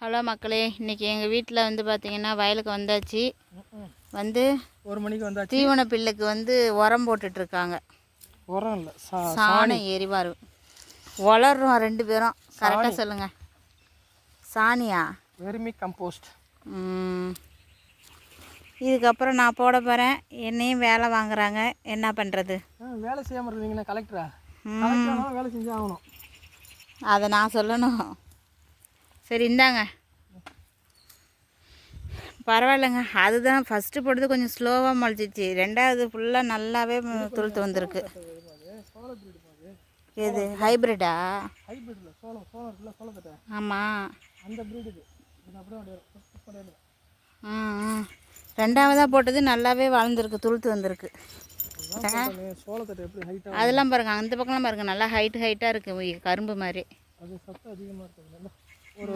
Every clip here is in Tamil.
ஹலோ மக்களே, இன்றைக்கி எங்கள் வீட்டில் வந்து பார்த்திங்கன்னா வயலுக்கு வந்தாச்சு. வந்து 1 மணிக்கு வந்தாச்சு. தீவன பில்லுக்கு வந்து உரம் போட்டுட்ருக்காங்க. உரம் இல்லை, சாணி எரிவாரு வளர்றோம் 2 பேரும். கரெக்டாக சொல்லுங்கள். சாணியா? Vermicompost. இதுக்கப்புறம் நான் போட போகிறேன். என்னையும் வேலை வாங்குறாங்க, என்ன பண்ணுறது? வேலை செய்யாமல் இருந்தீங்கன்னா கலெக்டரா வேலை செஞ்சு ஆகணும். அதை நான் சொல்லணும். சரி இந்தாங்க. பரவாயில்லைங்க, அதுதான் ஃபஸ்ட்டு போட்டது கொஞ்சம் ஸ்லோவாக முளைச்சிச்சு. 2வது ஃபுல்லாக நல்லாவே துளுத்து வந்திருக்கு. எது ஹைப்ரிட்டா? ஆமாம். ரெண்டாவதாக போட்டது நல்லாவே வளர்ந்துருக்கு, துளுத்து வந்திருக்கு. அதெல்லாம் பாருங்கள், அந்த பக்கம்லாம் பாருங்கள், நல்லா ஹைட்டாக இருக்குது, கரும்பு மாதிரி. அது சத்து அதிகமாக இருக்குது. ஒரு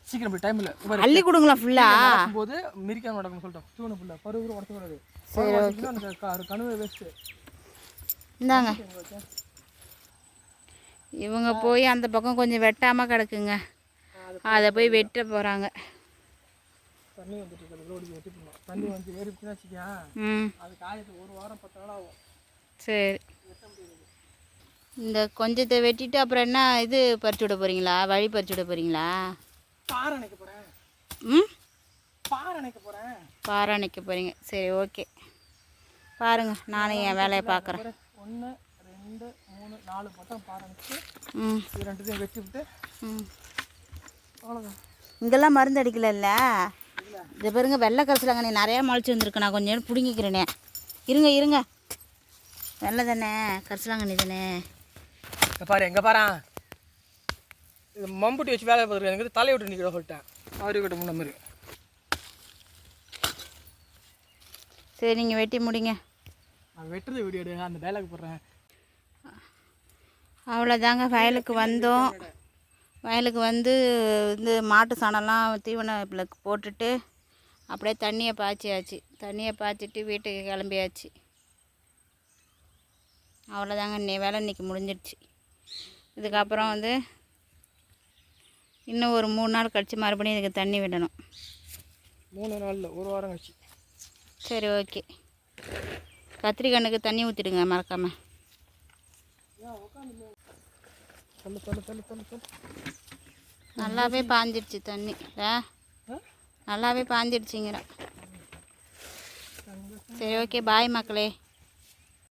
சீக்கிரம் போய் டைம் இல்லை, அள்ளி கொடுங்களா ஃபுல்லாக போது மிரிக்காம நடக்கணும்னு சொல்லிட்டோம். தூணு ஃபுல்லாக பருவ உடச்சக்கூடாது. சரி, கனவு வேஸ்ட்டு. இந்தாங்க. இவங்க போய் அந்த பக்கம் கொஞ்சம் வெட்டாமல் கிடக்குங்க, அதை போய் வெட்ட போகிறாங்க. தண்ணி வந்துட்டு ரோடு வெட்டிப்போம். தண்ணி வந்து ஏறிச்சுன்னா வச்சுக்கா, அது காயத்துக்கு 1 வாரம் 10 நாள் ஆகும். சரி, இந்த கொஞ்சத்தை வெட்டிட்டு அப்புறம் என்ன இது பறிச்சு விட போகிறீங்களா? வழி பறிச்சு விட போகிறீங்களா? பாறை அணைக்க போகிறேன். பாறை அணைக்க போகிறீங்க. சரி, ஓகே. பாருங்கள், நானும் என் வேலையை பார்க்குறேன். 1 2 3 4 பட்டம் பாறை அணைச்சி இது 2த்தையும் வெட்டி விட்டு அவ்வளோதான். இங்கெல்லாம் மருந்து அடிக்கல. இது பாருங்க, வெள்ளை கரிசலாங்கண்ணி நிறையா முளைச்சி வந்திருக்கு. நான் கொஞ்சம் நேரம் பிடுங்கிக்கிறேனே. இருங்க. வெள்ளை தானே, கரிசலாங்கண்ணி தானே. பாரு, எங்கே பாரு, இது மம்புட்டி வச்சு வேலை பார்த்துருக்கேன். எனக்கு தலையை விட்டு நிற்கிற சொல்லிட்டேன். ஆரிக்கிட்ட முன்ன மாதிரி. சரி, நீங்கள் வெட்டி முடிங்க. நான் வெட்டுறது வீடியோ எடு, அந்த டைலாக் போடுறேன். அவ்வளோதாங்க. வயலுக்கு வந்தோம். வயலுக்கு வந்து இந்த மாட்டு சாணம்லாம் தீவன பிள்ளைக்கு போட்டுட்டு அப்படியே தண்ணியை பாய்ச்சியாச்சு. தண்ணியை பாய்ச்சிட்டு வீட்டுக்கு கிளம்பியாச்சு. அவ்வளோதாங்க, வேலை இன்றைக்கி முடிஞ்சிடுச்சு. இதுக்கப்புறம் வந்து இன்னும் ஒரு 3 நாள் கழித்து மறுபடியும் இதுக்கு தண்ணி விடணும். 3 நாளில் 1 வாரம் கழிச்சு. சரி, ஓகே. கத்திரிக்கண்ணுக்கு தண்ணி ஊற்றிடுங்க மறக்காமல். நல்லாவே பாஞ்சிடுச்சு தண்ணி. நல்லாவே பாஞ்சிடுச்சிங்கிறேன். சரி, ஓகே. பாய் மக்களே.